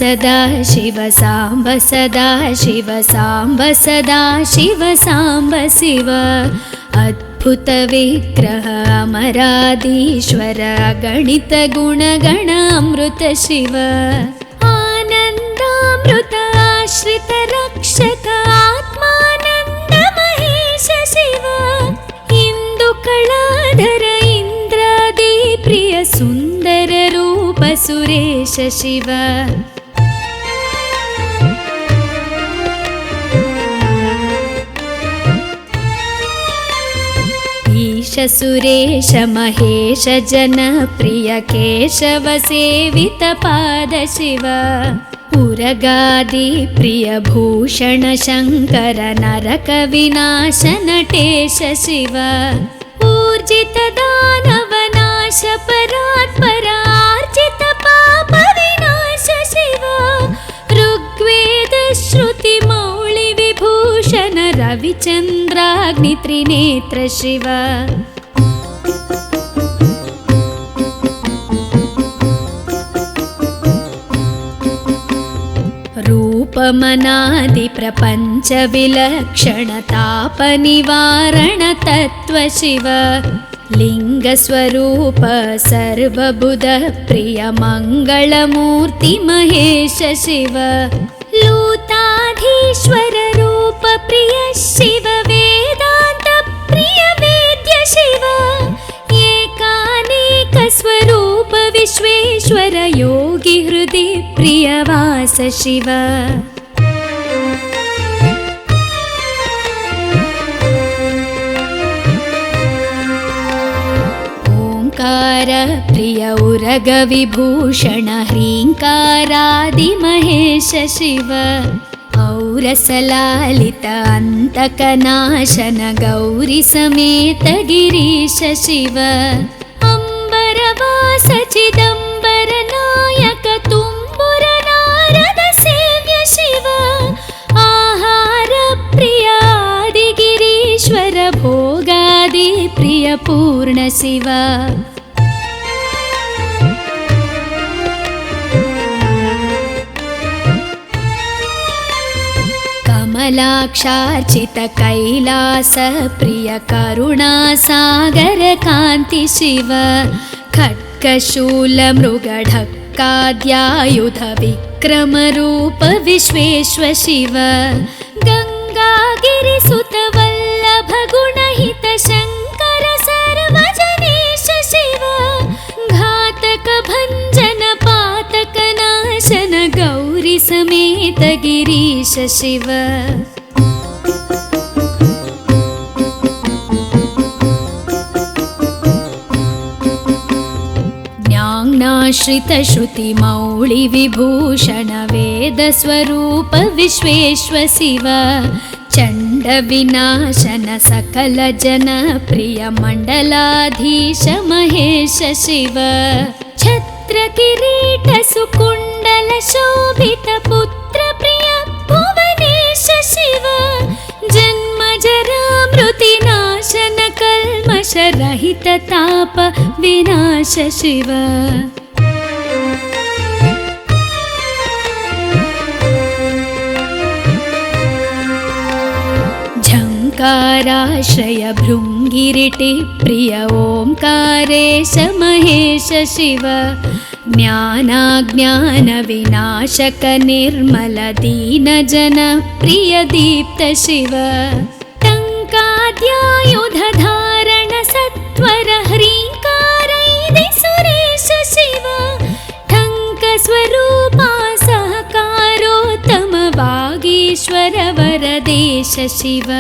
सदा शिव साम्ब सदा शिव साम्ब सदा शिव साम्ब शिव अद्भुत विग्रह अमराधीश्वर गणित गुणगण अमृत शिव आनन्दामृत आश्रित रक्षक आत्मानन्द महेश शिव इंदु कलाधर इंद्रादि प्रिय सुंदर रूप सुरेश शिव ईश सुरेश महेश जनप्रिय केशव सेवित पाद शिव उरगादि प्रिय भूषण शंकर नरक विनाश नटेश शिव ऊर्जित दानव नाश परात्पर आर्जित पाप विनाश शिव ऋग्वेद श्रुति मौळि विभूषण रविचंद्राग्नि त्रिनेत्र शिव रूपमनादि प्रपंच विलक्षण ताप निवारण तत्व शिव लिंग स्वरूप सर्वबुध प्रिय मंगलमूर्ति महेश शिव लूताधीश्वर रूप प्रिय शिव वेदांत प्रिय वेद्य शिव एकानेक स्वरूप विश्वेश्वर योगी हृदि प्रियवास शिव ओंकार प्रिय उरग विभूषण ह्रींकारादि महेश शिव औरसलालित अंतकनाशन गौरी समेत गिरीश शिव अंबरवास चिदंबर नायक तुम्बुर नारद सेव्य शिव आहार प्रिय आदिगिरीश्वर भोगादि प्रिय पूर्ण शिव कमलाक्षार्चित कैलास प्रिय करुणा सागर कांति शिव खड्गशूल मृगढक्काद्यायुध विक्रम रूप विश्वेश्वर शिव गंगागिरिसुत वल्लभ गुणहित शंकर सर्वजनेश शिव घातक भंजन पातक नाशन गौरी समेत गिरीश शिव ज्ञानाश्रित श्रुति मौळि विभूषण वेद स्वरूप विश्वेश्वर शिव चंड विनाशन सकल जन प्रिय मंडलाधीश महेश शिव छत्र किरीट सुकुंडल शोभित पुत्र प्रिय भुवनेश शिव जन्म जरा मृति नाशन कल्मष रहित ताप विनाश शिव झंकाराश्रय भृंगिरिटि प्रिय ओंकारेश महेश शिव ज्ञानाज्ञान विनाशक निर्मल दीन जन प्रिय दीप्त शिव टंकाद्यायुध धारण सत्वर ह्रींकारैदि सुरेश शिव ठंक स्वरूपा सहकारोत्तम वागीश्वर वरदेश शिव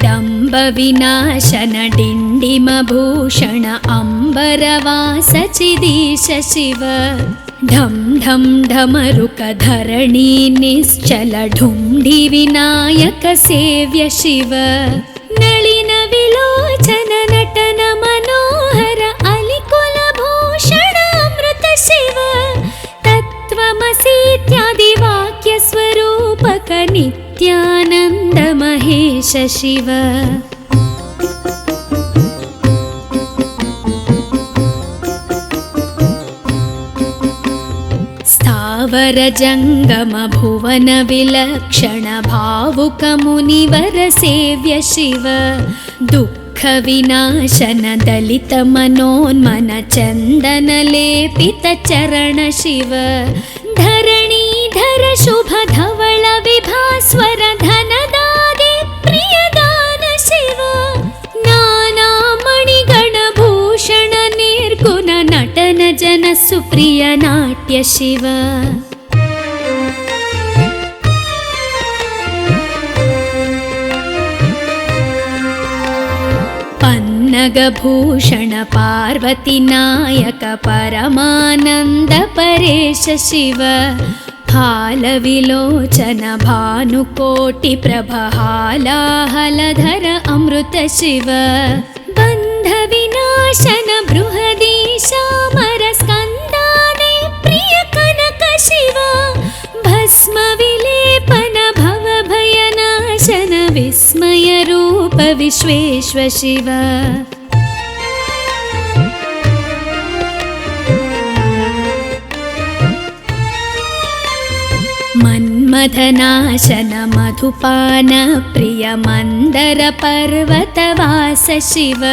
डंब विनाशन डिंडिम भूषण अंबरवास चिदीश शिव ढम ढम ढमरुक धरणी निश्चल ढुंढि विनायक सेव्य शिव नलिन विलोचन नटन मनोहर अलिकुल भूषण अमृत शिव तत्त्वमसीत्यादि वाक्य स्वरूपक नित्यानंद महेश शिव ईश्वर जङ्गम भुवन विलक्षण भावुक मुनिवर सेव्य शिव दुःख विनाशन दलित मनोन्मन चन्दन लेपित चरण शिव धरणीधर शुभ धवल विभास्वर धनदादि प्रियदान शिव नाना मणिगण भूषण निर्गुण नटन जन सुप्रिय नाट्य शिव पन्नगभूषण पार्वती नायक परमानन्द परेश शिव हालविलोचन भानुकोटि प्रभहालाहलधर अमृत शिव बन्ध विनाशन बृहदीशामर स्कन्दादि प्रिय कनक शिव भस्म विलेपन भव भयनाशन विस्मय रूप विश्वेश्व शिव मन्मथनाशन मधुपान प्रिय मन्दर पर्वतवास शिव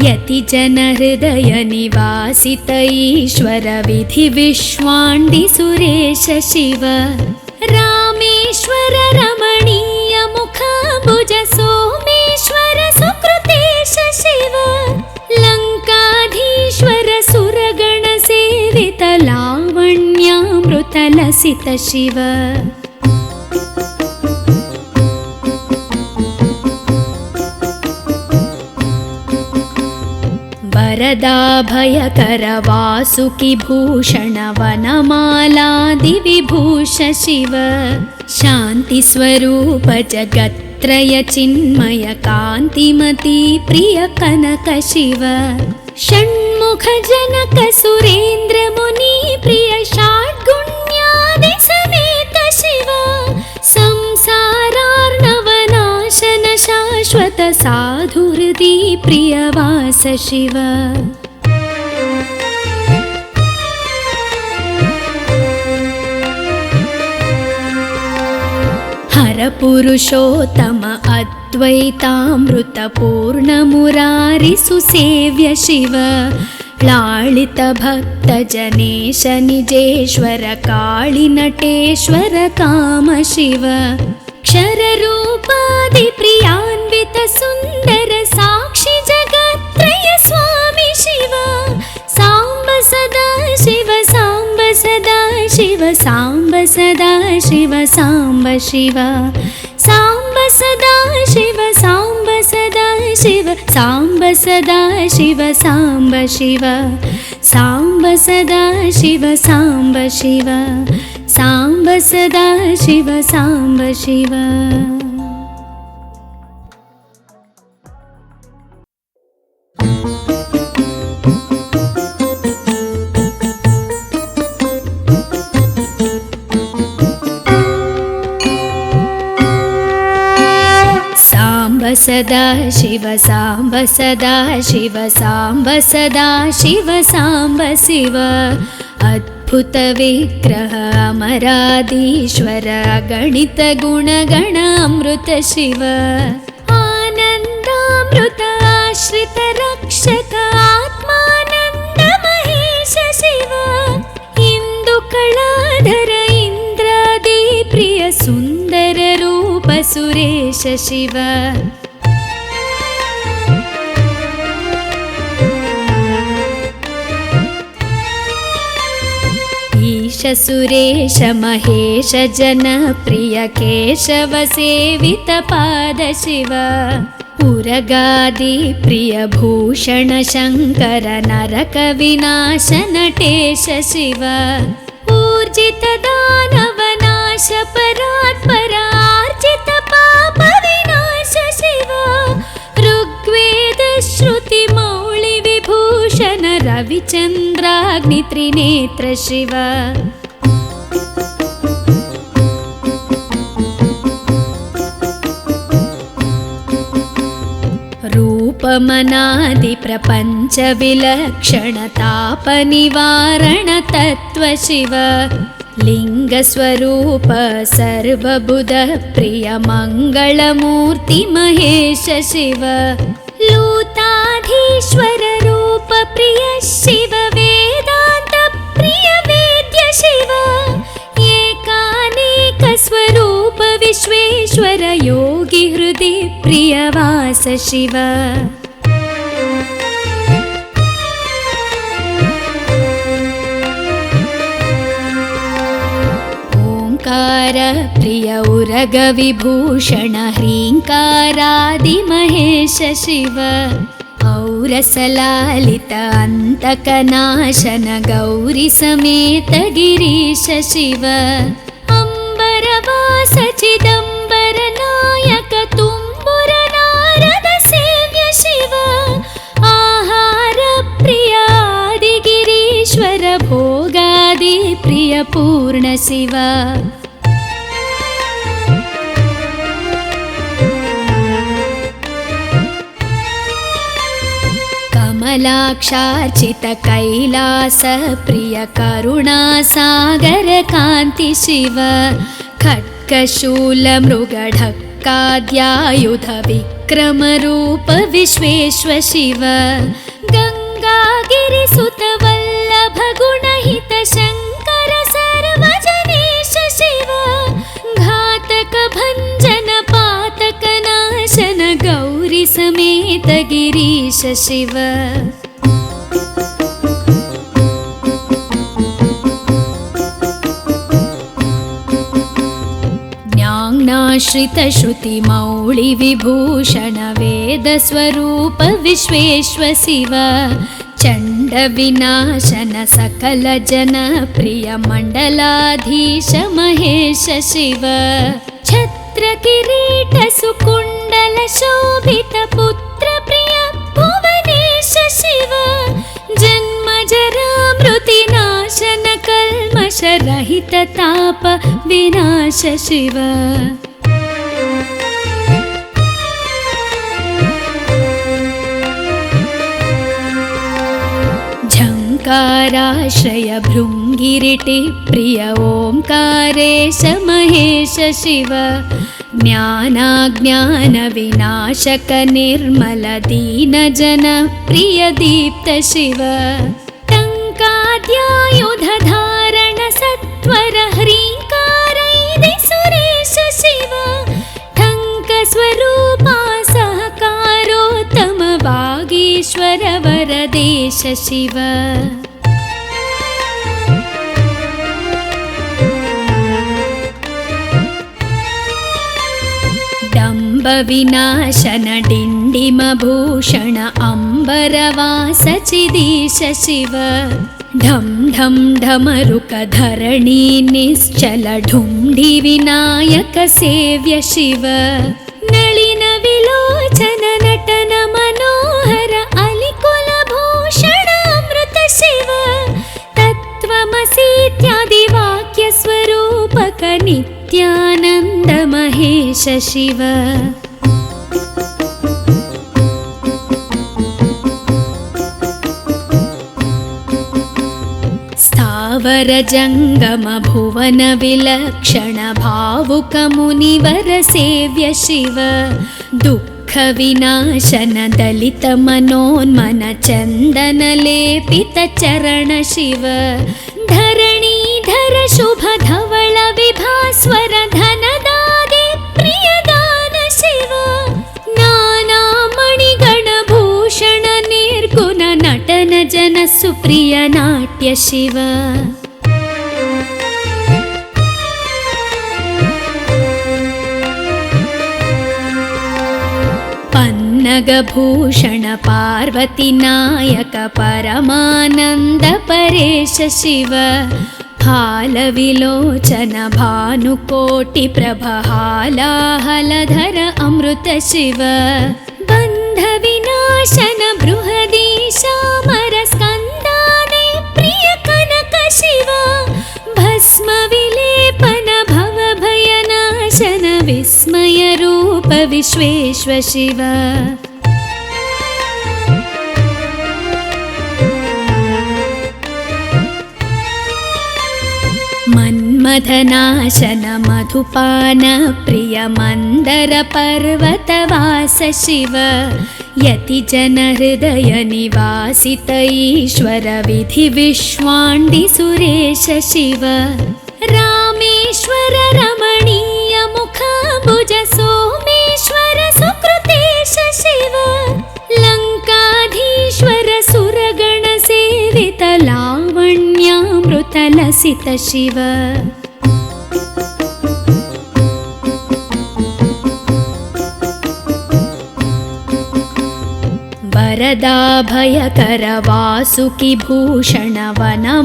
यति जन हृदय निवासित ईश्वर विधि विश्वाण्डि सुरेश शिव रामेश्वर रमणीय मुखाम्बुज सोमेश्वर सुकृतेश शिव लङ्काधीश्वर सुरगण सेवित लावण्यामृत लसित शिव वरदाभयकर वासुकि भूषण वनमालादि विभूष शिव शान्ति स्वरूप जगत्त्रय चिन्मय कान्तिमती प्रिय कनक शिव षण्मुख जनक सुरेन्द्र मुनि प्रिय षाड्गुण्यादि समेत शिव संसारार्णवनाशन शाश्वत साधु हृदि प्रियवास शिव हर पुरुषोत्तम अद्वैतामृत पूर्ण मुरारि सुसेव्य शिव लालित भक्त जनेश निजेश्वर काळि नटेश्वर काम शिव क्षर रूपादि प्रियान्वित सुन्दर साक्षि जगत्त्रय स्वामी शिव साम्ब सदा शिव साम्ब सदा शिव साम्ब सदा शिव साम्ब शिव साम्ब सदा शिव साम्ब सदा शिव साम्ब सदा शिव साम्ब शिव साम्ब सदा शिव साम्ब शिव साम्ब सदा शिव साम्ब शिव सदा शिव साम्ब सदा शिव साम्ब सदा शिव साम्ब शिव अद्भुत विग्रह अमराधीश्वर गणित गुणगण अमृत शिव आनन्दामृत आश्रित रक्षक आत्मानन्द महेश शिव इंदु कलाधर इंद्रादि प्रिय सुंदर रूप सुरेश शिव ईश सुरेश महेश जन प्रिय केशव सेवित पाद शिव उरगादि प्रिय भूषण शंकर नरक विनाश नटेश शिव ऊर्जित दानव नाश परात्पर आर्जित पाप विनाश शिव ऋग्वेद श्रुति मौळि विभूषण रविचन्द्राग्नि त्रिनेत्र शिव रूपमनादि प्रपंच विलक्षण ताप निवारण तत्व शिव लिङ्गस्वरूप सर्वबुधप्रिय मङ्गलमूर्ति महेश शिव लूताधीश्वर रूप प्रिय शिव वेदान्त प्रिय वेद्य शिव एकानेक स्वरूप विश्वेश्वर योगी हृदि प्रियवास शिव ओंकार प्रिय उरग विभूषण ह्रींकारादि महेश शिव औरसलालित अंतकनाशन गौरी समेत गिरीश शिव अंबरवास चिदंबर नायक तुम्बुर नारद सेव्य शिव आहार प्रिय आदि गिरीश्वर भोगादि प्रिय पूर्ण शिव कमलाक्षार्चित कैलास प्रिय करुणा सागर कांति शिव खड्गशूल मृगढक्काद्यायुध विक्रम रूप विश्वेश्वर शिव गंगागिरिसुत वल्लभ गुणहित शंकर सर्वजनेश शिव घातक भंजन पातक नाशन गौरी समेत गिरीश शिव ज्ञानाश्रित श्रुति मौळि विभूषण वेद स्वरूप विश्वेश्वर शिव चंड विनाशन सकल जन प्रिय मंडलाधीश महेश शिव छत्र किरीट सुकुंडल शोभित पुत्र प्रिय भुवनेश शिव जन्म जरा मृति नाशन कल्मष रहित ताप विनाश शिव झंकाराश्रय भृंगिरिटि प्रिय ओंकारेश महेश शिव ज्ञानाज्ञान विनाशक निर्मल दीन जन प्रिय दीप्त शिव टंकाद्यायुध धारण सत्वर ह्रींकारैदि सुरेश शिव ठंक स्वरूपा सहकारोत्तम वागीश्वर वरदेश शिव डंब विनाशन डिंडिम भूषण अंबरवास चिदीश शिव ढम ढम ढमरुक धरणी निश्चल ढुंढि विनायक सेव्य शिव नलिन विलोचन नटन मनोहर अलिकुल भूषण अमृत शिव तत्त्वमसीत्यादि वाक्य स्वरूपक नित्यानंद महेश शिव स्थावर जंगम भुवन विलक्षण भावुक मुनिवर सेव्य शिव दुःख विनाशन दलित मनोन्मन चंदन लेपित चरण शिव धरणीधर शुभ धवल विभास्वर धनदादि प्रियदान शिव नाना मणिगण भूषण निर्गुण नटन जन सुप्रिय नाट्य शिव पन्नगभूषण पार्वती नायक परमानंद परेश शिव हालविलोचन भानुकोटि प्रभ हालाहलधर अमृत शिव बंध विनाशन बृहदीशामर स्कंदादि प्रिय कनक शिव भस्म विलेपन भव भयनाशन विस्मय रूप विश्वेश्वर शिव मधनाशन मधुपान प्रिय मन्दर पर्वतवास शिव यतिजन हृदय निवासित ईश्वर विधि विश्वाण्डि सुरेश शिव रामेश्वर रमणीय मुखाम्बुज सोमेश्वर सुकृतेश शिव लङ्काधीश्वर सुरगण सेवित लावण्यामृत लसित शिव वरदाभयकर वासुकि भूषण वनमालादिविभूष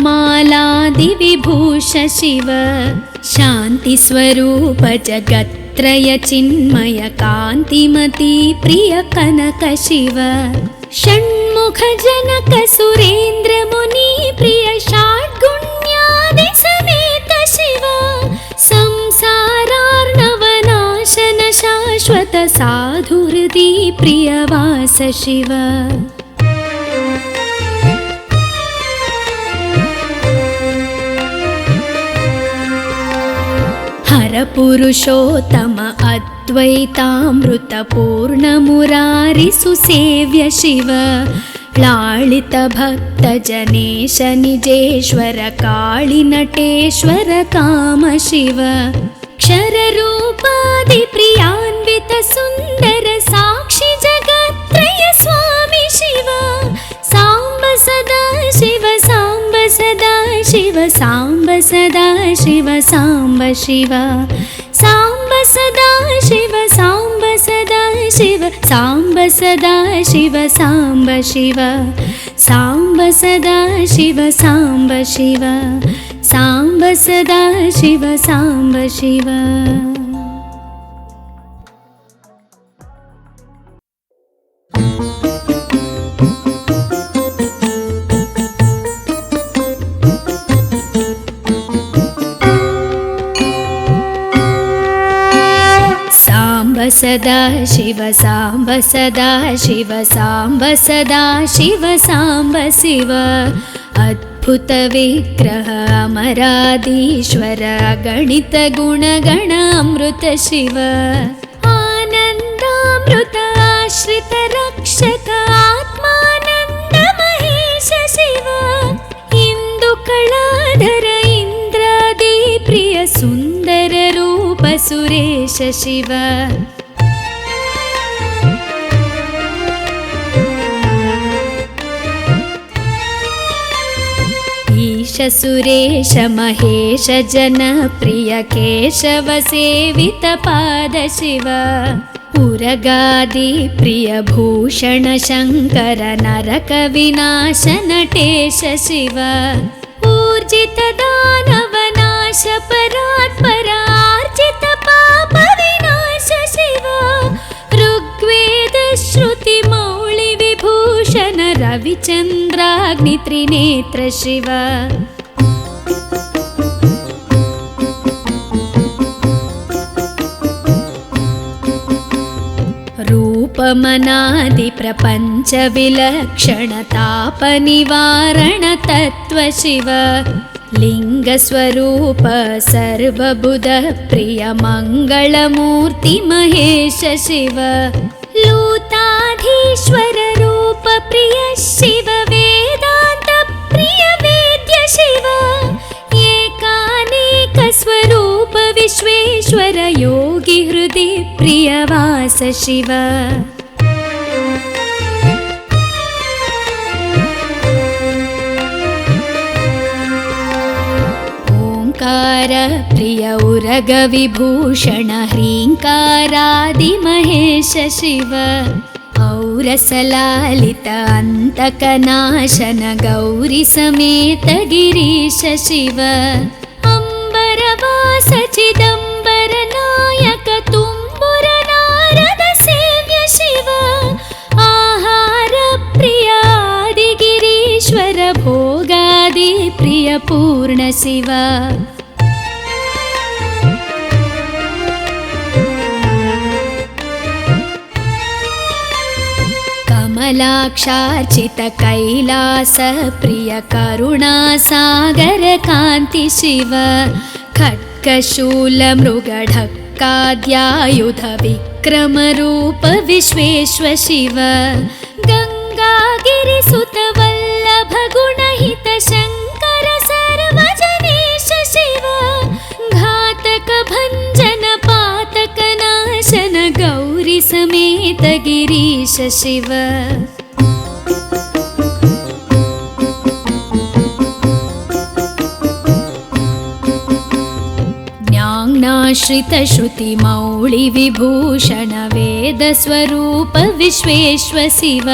शिव शान्तिस्वरूप जगत्त्रय चिन्मय कान्तिमती प्रिय कनक शिव षण्मुख जनक सुरेन्द्र मुनि प्रिय षड्गुण्यादि समेत शिव संसारार्णवनाशन शाश्वत साधु हृदि प्रियवास शिव हर पुरुषोत्तम अद्वैतामृत पूर्ण मुरारि सुसेव्य शिव लालित भक्त जनेश निजेश्वर काळि नटेश्वर काम शिव क्षर रूपादि प्रियान्वित सुन्दर साक्षि जगत्त्रय स्वामी शिव साम्ब सदा शिव साम्ब सदा शिव साम्ब सदा शिव साम्ब शिव साम्ब सदा शिव साम्ब सदा शिव साम्ब सदा शिव साम्ब शिव साम्ब सदा शिव साम्ब शिव साम्ब सदा शिव साम्ब शिव सदा शिव साम्ब सदा शिव साम्ब सदा शिव साम्ब शिव अद्भुत विग्रह अमराधीश्वर गणित गुणगण अमृत शिव आनन्दामृत आश्रित रक्षक आत्मानन्द महेश शिव इंदु कलाधर इंद्रादि प्रिय सुन्दर रूप सुरेश शिव ईश सुरेश महेश जन प्रिय केशव सेवित पाद शिव उरगादि प्रिय भूषण शंकर नरक विनाश नटेश शिव ऊर्जित दानव नाश परात्पर आर्जित पाप विनाश शिव ऋग्वेद श्रुति मौळि विभूषण रविचन्द्राग्नि त्रिनेत्र शिव रूपमनादि प्रपंच विलक्षण ताप निवारण तत्व शिव लिंग स्वरूप सर्वबुध प्रिय मंगलमूर्ति महेश शिव लूताधीश्वर रूप प्रिय शिव वेदांत प्रिय वेद्य शिव एकानेक स्वरूप विश्वेश्वर योगी हृदि प्रियवास शिव ओंकार प्रिय उरग विभूषण ह्रींकारादि महेश शिव औरसलालित अंतकनाशन गौरी समेत गिरीश शिव अंबरवास चिदंबर नायक तुम्बुर नारद सेव्य शिव आहार प्रिय आदि गिरीश्वर भोगादि प्रिय पूर्ण शिव कमलाक्षार्चित कैलास प्रिय करुणा सागर कांति शिव खट्ट खड्गशूलमृगढक्काद्यायुध विक्रमरूप विश्वेश्व शिव गङ्गागिरिसुत वल्लभ गुणहित शङ्कर सर्वजनेश शिव घातक भञ्जन पातक नाशन गौरी समेत गिरीश शिव ज्ञानाश्रित श्रुति मौळि विभूषण वेद स्वरूप विश्वेश्व शिव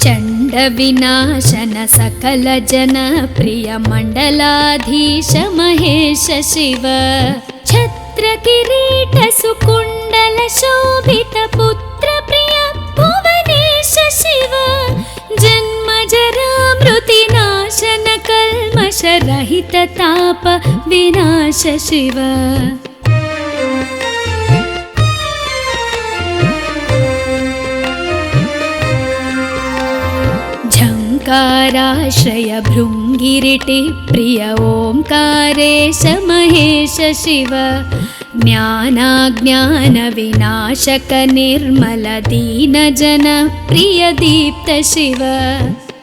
चण्ड विनाशन सकल जन प्रिय मण्डलाधीश महेश शिव छत्र किरीट सुकुण्डल शोभित पुत्र प्रिय भुवनेश शिव जन्म जरा मृति नाशन कल्मष रहित ताप विनाश शिव झङ्काराश्रय भृङ्गिरिटि प्रिय ओङ्कारेश महेश शिव ज्ञानाज्ञान विनाशक निर्मल दीन जन प्रिय दीप्त शिव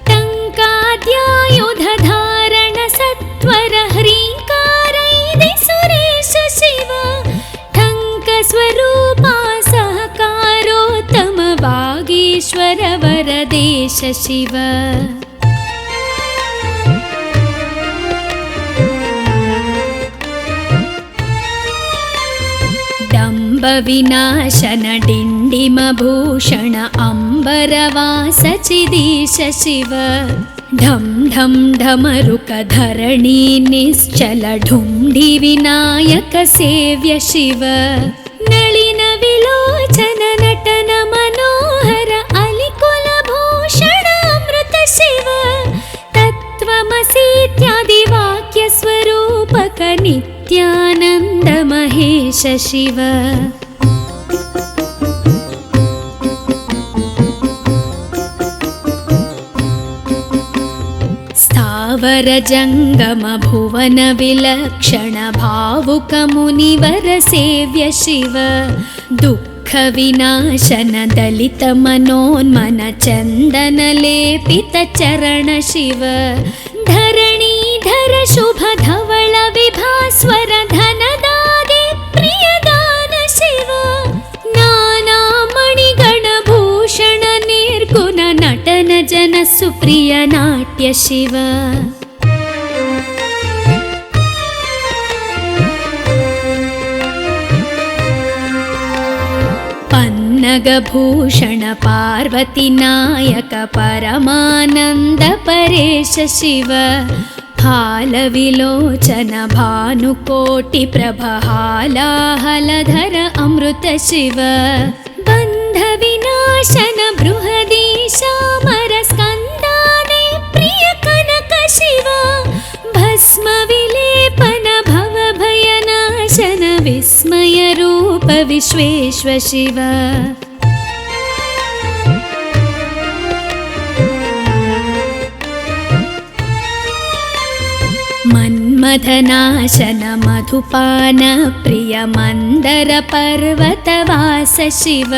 टङ्काद्यायुध धारण सत्वर ह्रीङ्कारैदि सुरेश शिव ठङ्क स्वरूपा सहकारोत्तम वागीश्वर वरदेश शिव डम्ब विनाशन डिण्डिम भूषण अम्बरवास चिदीश शिव ढं ढं ढमरुक धरणी निश्चल ढुण्ढि विनायक सेव्य शिव नलिन विलोचन नटन मनोहर अलिकुल भूषण अमृत शिव तत्त्वमसीत्यादि वाक्य स्वरूपक नित्यानन्द महेश शिव स्थावर जङ्गम भुवन विलक्षण भावुक मुनिवर सेव्य शिव दुःख विनाशन दलित मनोन्मन चन्दन लेपित चरण शिव धरणीधर शुभ धवल विभास्वर धनदादि प्रियदान शिव नाना मणिगण भूषण निर्गुण नटन जन सुप्रिय नाट्य शिव पन्नगभूषण पार्वती नायक परमानन्द परेश शिव हालविलोचन भानुकोटि प्रभहालाहलधर अमृत शिव बन्ध विनाशन बृहदीशामर स्कन्दादि प्रिय कनक शिव भस्म विलेपन भव भयनाशन विस्मय रूप विश्वेश्व शिव मन्मथनाशन मधुपान प्रिय मन्दर पर्वतवास शिव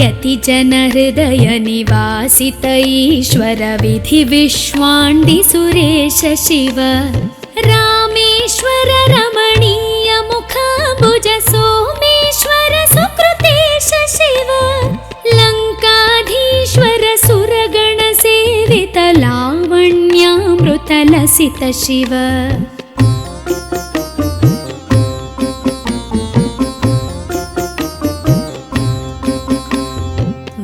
यति जन हृदय निवासित ईश्वर विधि विश्वाण्डि सुरेश शिव रामेश्वर रमणीय मुखाम्बुज सोमेश्वर सुकृतेश शिव लङ्काधीश्वर सुरगण सेवित लावण्यामृत लसित शिव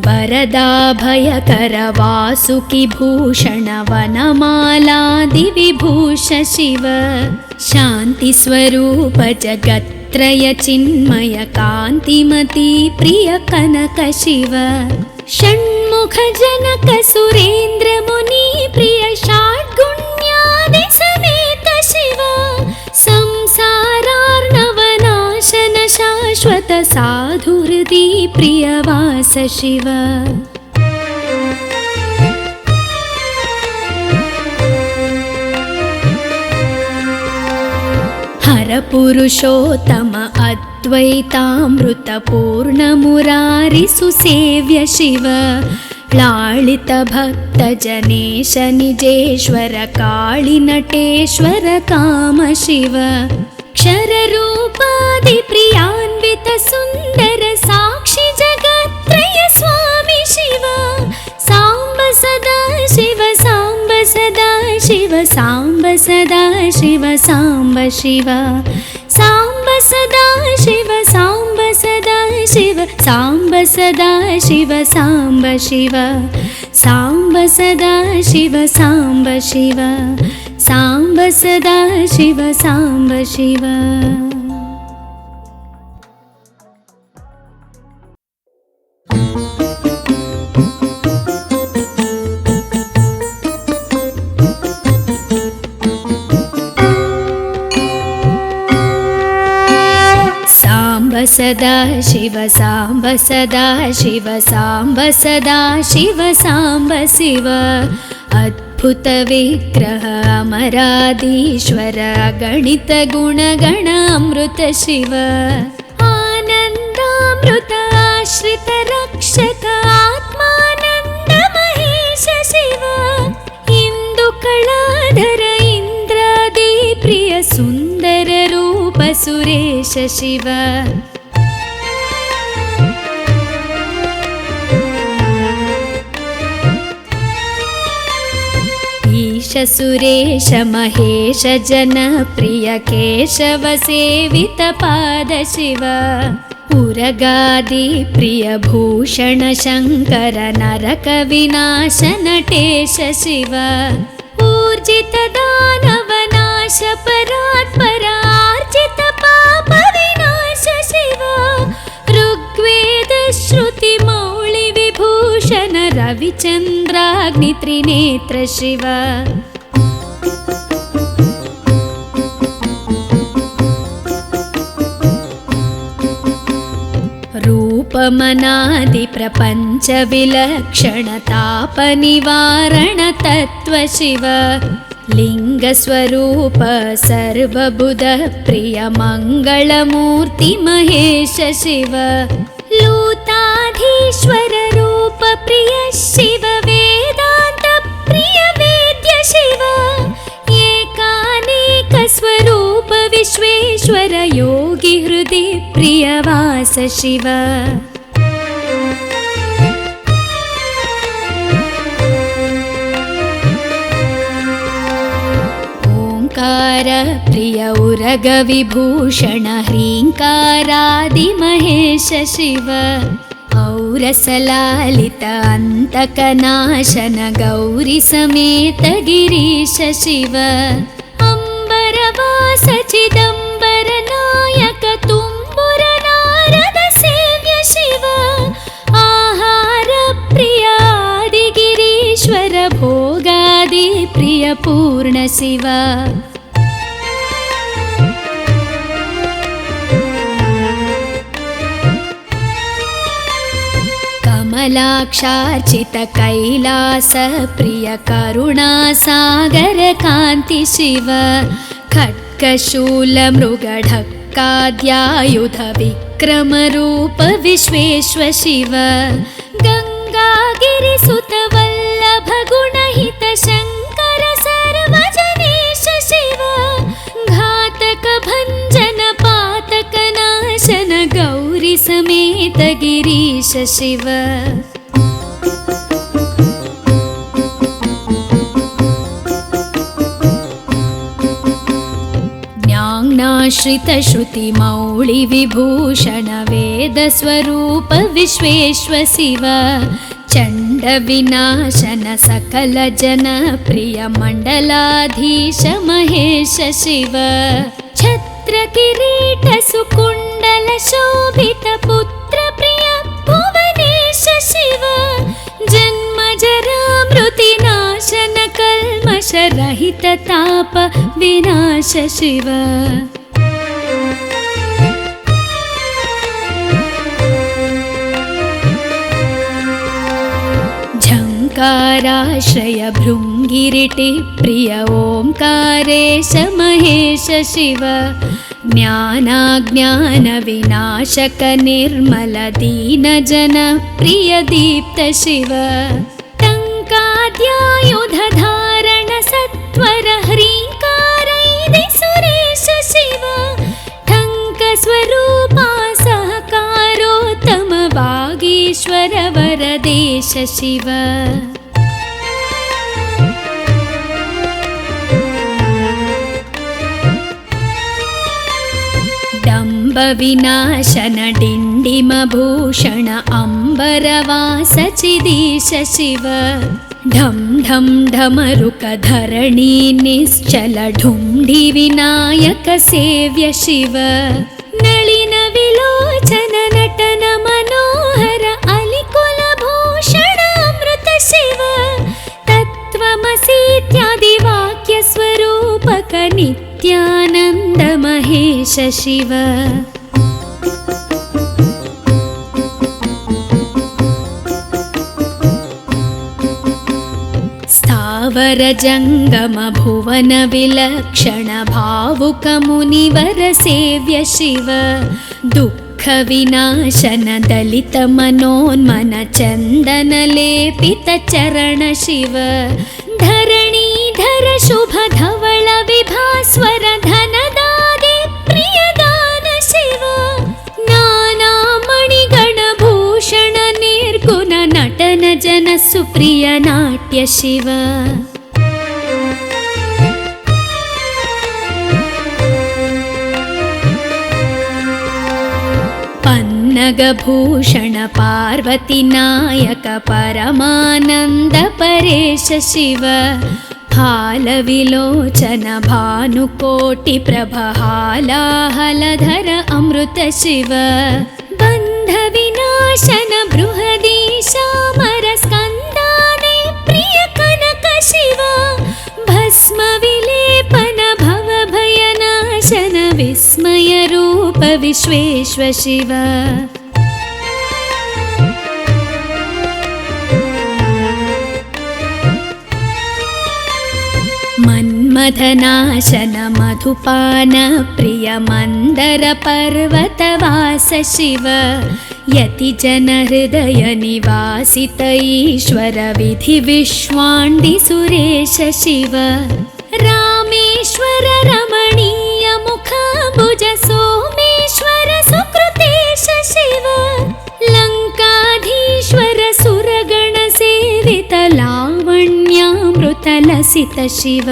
वरदाभयकर वासुकि भूषण वनमालादि विभूष शिव शान्ति स्वरूप जगत्त्रय चिन्मय कान्तिमती प्रिय कनक शिव षण्मुख जनक सुरेन्द्र मुनि प्रिय षाड्गुण्यादि समेत शिव संसारार्णवनाशन शाश्वत साधु हृदि प्रियवास शिव हर परपुरुषोत्तम अद्वैतामृतपूर्णमुरारिसुसेव्य शिव लालितभक्तजनेश निजेश्वर काळिनटेश्वर काम शिव क्षररूपादिप्रियान्वित सुन्दर साक्षि जगत्त्रय स्वामी शिव साम्ब सदा शिव साम्ब सदा शिव साम्ब सदा शिव साम्ब शिव साम्ब सदा शिव साम्ब सदा शिव साम्ब सदा शिव साम्ब शिव साम्ब सदा शिव साम्ब शिव साम्ब सदा शिव साम्ब शिव। सदा शिव साम्ब सदा शिव साम्ब सदा शिव साम्ब शिव अद्भुत विग्रह अमराधीश्वर गणित गुणगण अमृत शिव आनन्दामृत आश्रित रक्षक आत्मानन्द महेश शिव इंदु कलाधर इंद्रादि प्रिय सुंदर रूप सुरेश शिव ईश सुरेश महेश जनप्रिय केशव सेवित पाद शिव उरगादि प्रिय भूषण शंकर नरक विनाश नटेश शिव ऊर्जित दानव नाश परात्पर आर्जित पाप विनाश शिव ऋग्वेद श्रुति मौळि विभूषण रविचन्द्राग्नि त्रिनेत्र शिव रूपमनादि प्रपंच विलक्षण ताप निवारण तत्व शिव लिंग स्वरूप सर्वबुध प्रिय मंगलमूर्ति महेश शिव लूताधीश्वर रूप प्रिय शिव वेदांत प्रिय वेद्य शिव एकानेक स्वरूप विश्वेश्वर योगी हृदि प्रियवास शिव ओंकार प्रिय उरग विभूषण ह्रींकारादि महेश शिव औरसलालित अंतकनाशन गौरी समेत गिरीश शिव अंबरवास चिदंबर नायक तुम्बुर नारद सेव्य शिव आहार प्रिय आदि गिरीश्वर भोगादि प्रिय पूर्ण शिव कमलाक्षार्चित कैलास प्रिय करुणा सागर कांति शिव खड्गशूल मृगढक्काद्यायुध विक्रम रूप विश्वेश्वर शिव गंगागिरिसुत वल्लभ गुणहित शंकर सर्वजनेश शिव घातक भंजन पातक नाशन गौरी समेत गिरीश शिव ज्ञानाश्रित श्रुति मौळि विभूषण वेद स्वरूप विश्वेश्वर शिव चंड विनाशन सकल जन प्रिय मंडलाधीश महेश शिव छत्र किरीट सुकुंडल शोभित पुत्र प्रिय भुवनेश शिव जन्म जरा मृति नाशन कल्मष रहित ताप विनाश शिव झंकाराश्रय भृंगिरिटि प्रिय ओंकारेश महेश शिव ज्ञानाज्ञानविनाशक निर्मल दीनजनप्रिय दीप्त शिव टङ्काद्यायुधधारण सत्वर ह्रीङ्कारैः सुरेश शिव टङ्कस्वरूपा सहकारोत्तम वागीश्वर वरदेश शिव विनाशन डिण्डिमभूषण अम्बरवास चिदीश शिव ढं ढं ढमरुकधरणी निश्चल ढुण्ढि विनायक सेव्य शिव नलिन विलोचन नटन मनोहर अलिकुलभूषण अमृत शिव तत्त्वमसीत्यादि वाक्य स्वरूपक नित्यानन्द महेश शिव स्थावर जंगम भुवन विलक्षण भावुक मुनिवर सेव्य शिव दुःख विनाशन दलित मनोन्मन चंदन लेपित चरण शिव धरणीधर शुभ धवल विभास्वर धनदादि प्रियदान शिव नाना मणिगण भूषण निर्गुण नटन जन सुप्रिय नाट्य शिव पन्नगभूषण पार्वती नायक परमानंद परेश शिव हालविलोचन भानुकोटि प्रभहालाहलधर अमृत शिव बन्ध विनाशन बृहदीशामर स्कन्दादि प्रिय कनक शिव भस्म विलेपन भव भयनाशन विस्मय रूप विश्वेश्व शिव मन्मथनाशन मधुपान प्रिय मंदर पर्वतवास शिव यति जन हृदय निवासित ईश्वर विधि विश्वाण्डि सुरेश शिव रामेश्वर रमणीय मुखाम्बुज सोमेश्वर सुकृतेश शिव लंकाधीश्वर सुरगण सेवित लावण्यामृत लसित शिव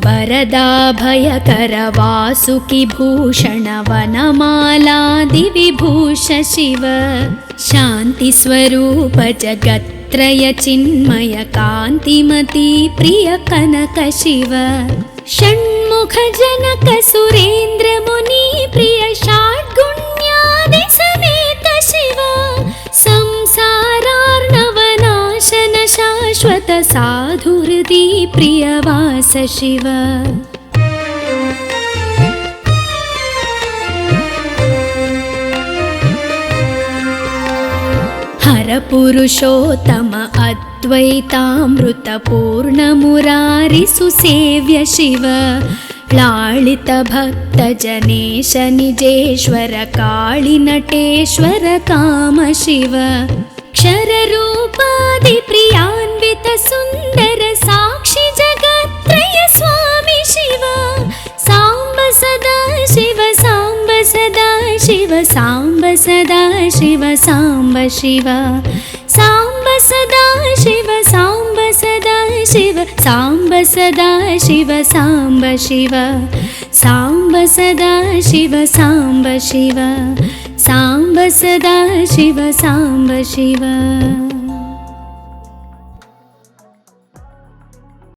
वरदाभयकर वासुकि भूषण वनमालादि विभूष शिव शांति स्वरूप जगत्त्रय चिन्मय कांतिमती प्रिय कनक शिव षण्मुख जनक सुरेन्द्र मुनि प्रिय षाड्गुण्यादि समेत शिव संसारार्णवनाशन शाश्वत साधु हृदि प्रियवास शिव हर पुरुषोत्तम अद्वैतामृत पूर्ण मुरारि सुसेव्य शिव लालित भक्त जनेश निजेश्वर काळि नटेश्वर काम शिव क्षर रूपादि प्रियान्वित सुंदर साक्षी जगत्त्रय स्वामी शिव सांब सदा शिव सांब सदा शिव सांब सदा शिव सांब शिव सांब सदा शिव सांब सदा शिव सांब सदा शिव सांब शिव सांब सदा शिव सांब शिव सांब सदा शिव सांब शिव